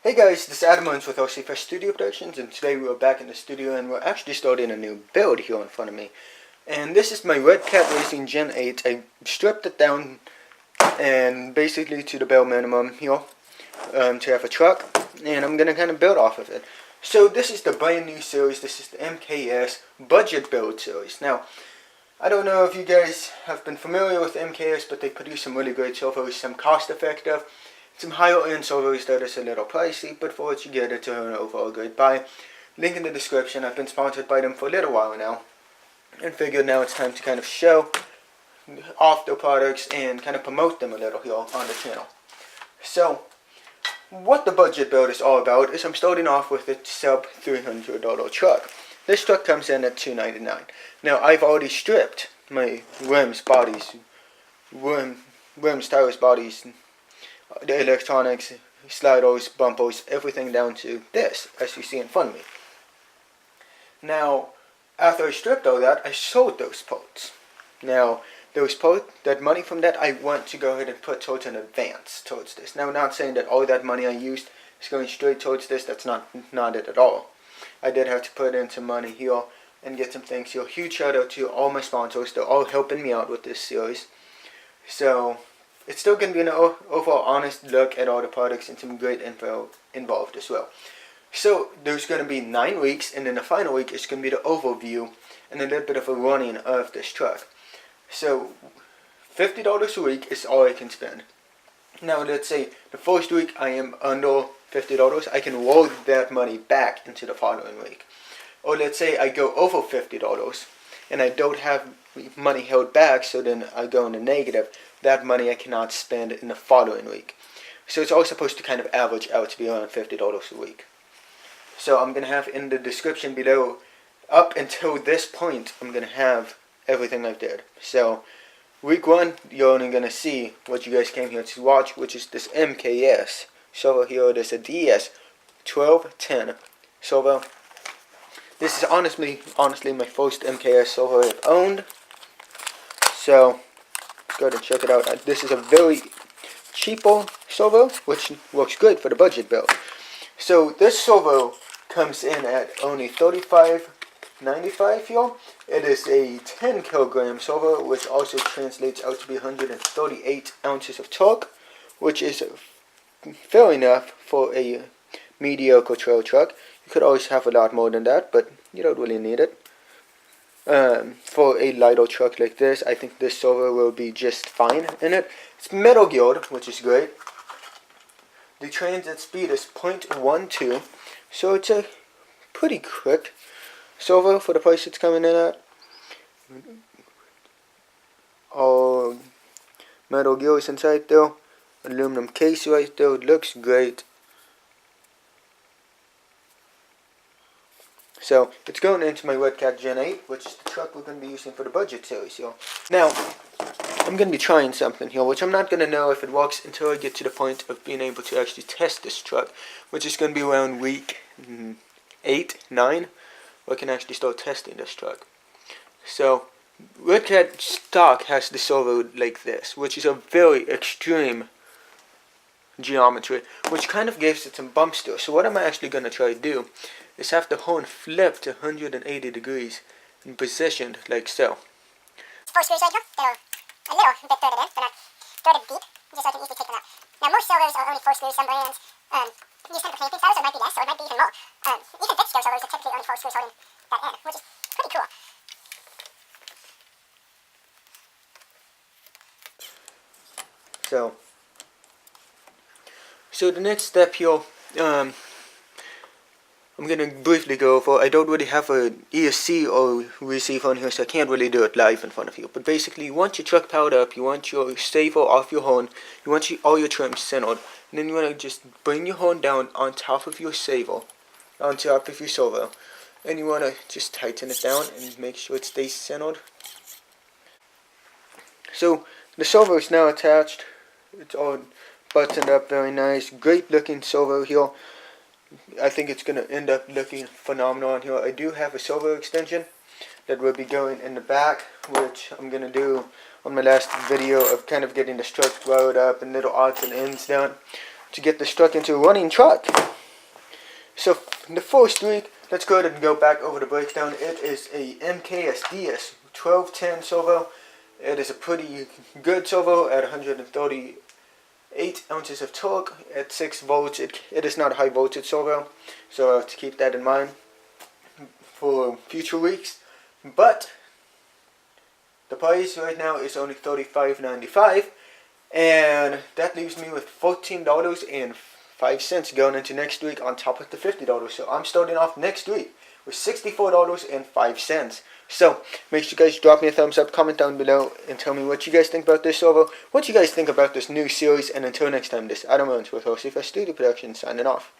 Hey guys, this is Adam Munds with RCHub Studio Productions, and today we're back in the studio and we're actually starting a new build here in front of me. And this is my Red Cat Racing Gen 8. I stripped it down and basically to the bare minimum here to have a truck, and I'm going to kind of build off of it. So this is the brand new series. This is the MKS Budget Build series. Now, I don't know if you guys have been familiar with MKS, but they produce some really great servos, some cost effective, some higher end servos that is a little pricey, but for what you get, it's an overall great buy. Link in the description. I've been sponsored by them for a little while now, and figured now it's time to kind of show off their products and kind of promote them a little here on the channel. So, what the budget build is all about is I'm starting off with a sub $300 truck. This truck comes in at $299. Now, I've already stripped my rims, bodies, rims, tires, bodies, the electronics, sliders, bumpers, everything down to this, as you see in front of me. Now, after I stripped all that, I sold those parts. Now, those parts, that money from that, I want to go ahead and put towards an advance towards this. Now, I'm not saying that all that money I used is going straight towards this. That's not it at all. I did have to put in some money here and get some things here. Huge shout out to all my sponsors. They're all helping me out with this series. So, it's still going to be an overall honest look at all the products and some great info involved as well. So there's going to be 9 weeks, and then the final week is going to be the overview and a little bit of a running of this truck. So $50 a week is all I can spend. Now let's say the first week I am under $50, I can roll that money back into the following week. Or let's say I go over $50 and I don't have money held back, so then I go in the negative. That money I cannot spend in the following week. So it's all supposed to kind of average out to be around $50 a week. So I'm going to have in the description below, up until this point, I'm going to have everything I've did. So week 1, you're only going to see what you guys came here to watch, which is this MKS Servo here. It is a DS1210 Servo. This is honestly my first MKS Servo I've owned. So go ahead and check it out. This is a very cheaper servo, which works good for the budget build. So this servo comes in at only $35.95 here. It is a 10 kilogram servo, which also translates out to be 138 ounces of torque, which is fair enough for a mediocre trail truck. You could always have a lot more than that, but you don't really need it. For a lighter truck like this, I think this servo will be just fine in it. It's metal geared, which is great. The transit speed is 0.12, so it's a pretty quick servo for the price it's coming in at. All metal gears inside there, aluminum case right there, it looks great. So, it's going into my Red Cat Gen 8, which is the truck we're going to be using for the budget series here. Now, I'm going to be trying something here, which I'm not going to know if it works until I get to the point of being able to actually test this truck, which is going to be around week 8, 9, where I can actually start testing this truck. So, Red Cat stock has the servo like this, which is a very extreme geometry, which kind of gives it some bumps to it. So what I'm actually going to try to do is have the horn flipped to 180 degrees and positioned like so. 4 screws right here, they're a little bit threaded in, they're not threaded deep, just so I can easily take them out. Now most servos are only 4 screws, some brands use kind of a clamping style, so it might be less, or it might be even more. Even big scale servos are typically only 4 screws holding that in, which is pretty cool. So the next step here, I'm going to briefly go over. I don't really have an ESC or receiver on here, so I can't really do it live in front of you. But basically, you want your truck powered up, you want your servo off your horn, you want all your trims centered, and then you want to just bring your horn down on top of your servo, on top of your servo, and you want to just tighten it down and make sure it stays centered. So the servo is now attached. It's all buttoned up, very nice, great looking servo here. I think it's going to end up looking phenomenal on here. I do have a servo extension that will be going in the back, which I'm going to do on my last video of kind of getting the strut wired up and little odds and ends down to get the truck into a running truck. So the first week, let's go ahead and go back over the breakdown. It is a MKS DS1210 servo. It is a pretty good servo at 138 ounces of torque at 6 volts. It is not a high voltage servo, so I have to keep that in mind for future weeks. But the price right now is only $35.95, and that leaves me with $14.05 going into next week on top of the $50. So I'm starting off next week with $64.05. So make sure you guys drop me a thumbs up, comment down below, and tell me what you guys think about this servo, what you guys think about this new series, and until next time, this is Adam Munds with RCHub Studio Production signing off.